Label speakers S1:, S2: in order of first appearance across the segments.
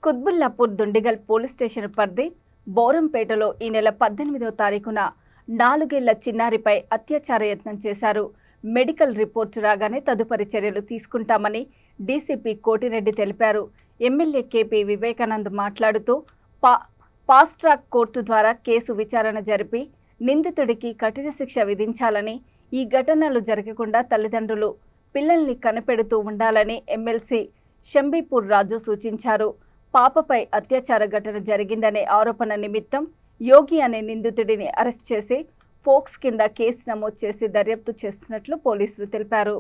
S1: Quthbullapur Dundigal police station పరిధి బోరంపేటలో ఈ నెల 18వ తారీఖున 4 ఏళ్ల చిన్నారిపై అత్యాచార యత్నం చేశారు. మెడికల్ రిపోర్ట్ రాగానే తదుపరి చర్యలు తీసుకుంటామని డీసీపీ కోటిరెడ్డి తెలిపారు. ఎమ్మెల్యే కేపీ వివేకానంద్ మాట్లాడుతూ ఫాస్ట్ ట్రాక్ కోర్టు ద్వారా కేసు విచారణ జరిపి నిందితుడికి కఠిన శిక్ష విధించాలని, ఈ ఘటనలు జరగకుండా తల్లిదండ్రులు పిల్లల్ని కనిపెడుతూ ఉండాలని ఎమ్మెల్సీ షంబీపూర్ రాజు సూచించారు. పాపపై అత్యాచార ఘటన జరిగిందనే ఆరోపణ నిమిత్తం యోగి అనే నిందితుడిని అరెస్ట్ చేసి ఫోక్స్ కింద కేసు నమోదు చేసి దర్యాప్తు చేస్తున్నట్లు పోలీసులు తెలిపారు.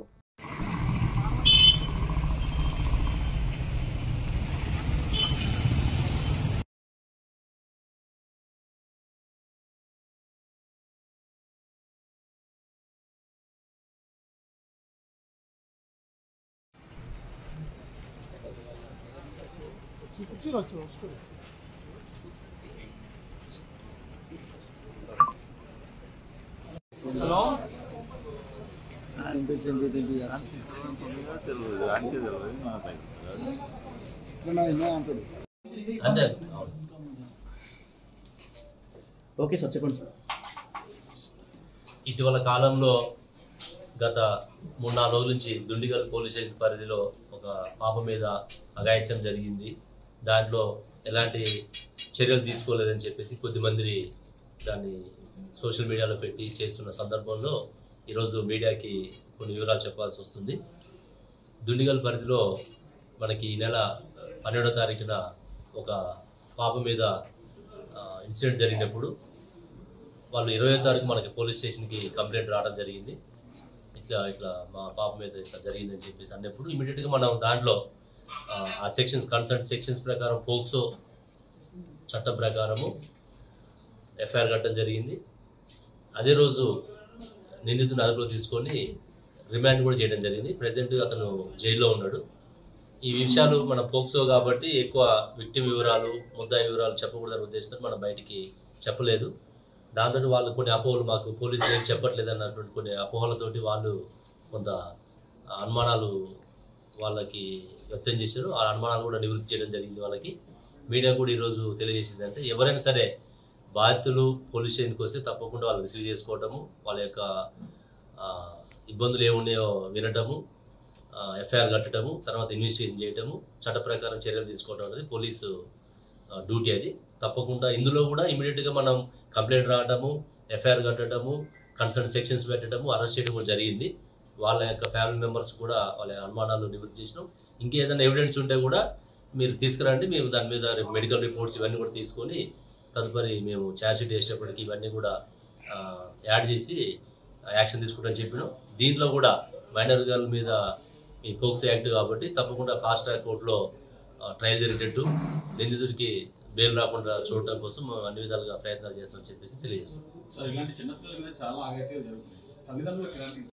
S2: హలో
S3: ఓకే సార్, చెప్పండి సార్.
S4: ఇటీవల కాలంలో గత 3-4 రోజుల నుంచి దుండిగల్ పోలీస్ స్టేషన్ పరిధిలో ఒక పాప మీద అఘాయిత్యం జరిగింది. దాంట్లో ఎలాంటి చర్యలు తీసుకోలేదని చెప్పేసి కొద్దిమంది దాన్ని సోషల్ మీడియాలో పెట్టి చేస్తున్న సందర్భంలో ఈరోజు మీడియాకి కొన్ని వివరాలు చెప్పాల్సి వస్తుంది. దుండిగల్ పరిధిలో మనకి ఈ నెల 12వ తారీఖున ఒక పాప మీద ఇన్సిడెంట్ జరిగినప్పుడు వాళ్ళు 20వ తారీఖు మనకి పోలీస్ స్టేషన్కి కంప్లైంట్ రావడం జరిగింది. ఇట్లా మా పాప మీద ఇట్లా జరిగిందని చెప్పేసి అన్నప్పుడు ఇమీడియట్గా మనం దాంట్లో ఆ సెక్షన్స్ కన్సర్న్ సెక్షన్స్ ప్రకారం పోక్సో చట్టం ప్రకారము ఎఫ్ఐఆర్ కట్టడం జరిగింది. అదే రోజు నిందితుని అదుపులో తీసుకొని రిమాండ్ కూడా చేయడం జరిగింది. ప్రెజెంట్ అతను జైల్లో ఉన్నాడు. ఈ విషయాలు మన పోక్సో కాబట్టి ఎక్కువ విక్టిమ్ వివరాలు, ముద్దాయి వివరాలు చెప్పకూడదని ఉద్దేశంతో మనం బయటికి చెప్పలేదు. దాంతో వాళ్ళు కొన్ని అపోహలు, మాకు పోలీసులు ఏం చెప్పట్లేదు అన్నటువంటి కొన్ని అపోహలతోటి వాళ్ళు కొంత అనుమానాలు వాళ్ళకి వ్యక్తం చేశారు. ఆ అనుమానాలు కూడా నివృత్తి చేయడం జరిగింది. వాళ్ళకి మీడియా కూడా ఈరోజు తెలియజేసింది అంటే ఎవరైనా సరే బాధితులు పోలీస్ స్టేషన్కి వస్తే తప్పకుండా వాళ్ళు రిసీవ్ చేసుకోవటము, వాళ్ళ యొక్క ఇబ్బందులు ఏమున్నాయో వినటము, ఎఫ్ఐఆర్ కట్టడము, తర్వాత ఇన్వెస్టిగేషన్ చేయటము, చట్ట ప్రకారం చర్యలు తీసుకోవడం అనేది పోలీసు డ్యూటీ. అది తప్పకుండా ఇందులో కూడా ఇమీడియట్గా మనం కంప్లైంట్ రావటము, ఎఫ్ఐఆర్ కట్టడము, కన్సర్న్ సెక్షన్స్ పెట్టడము, అరెస్ట్ చేయడం కూడా జరిగింది. వాళ్ళ యొక్క ఫ్యామిలీ మెంబర్స్ కూడా వాళ్ళ అనుమానాలు నివృత్తి చేసినాం. ఇంకేదైనా ఎవిడెన్స్ ఉంటే కూడా మీరు తీసుకురండి, మేము దాని మీద మెడికల్ రిపోర్ట్స్ ఇవన్నీ కూడా తీసుకొని తదుపరి మేము ఛార్జ్ షీట్ వేసేటప్పటికి ఇవన్నీ కూడా యాడ్ చేసి యాక్షన్ తీసుకుంటామని చెప్పినాం. దీంట్లో కూడా మైనర్ గర్ల్ మీద ఈ పోక్సో యాక్ట్ కాబట్టి తప్పకుండా ఫాస్ట్ ట్రాక్ కోర్టులో ట్రయల్ జరిగేటట్టు నిందితుడికి బెయిల్ రాకుండా చూడటం కోసం అన్ని విధాలుగా ప్రయత్నాలు చేస్తామని చెప్పేసి తెలియజేస్తాం.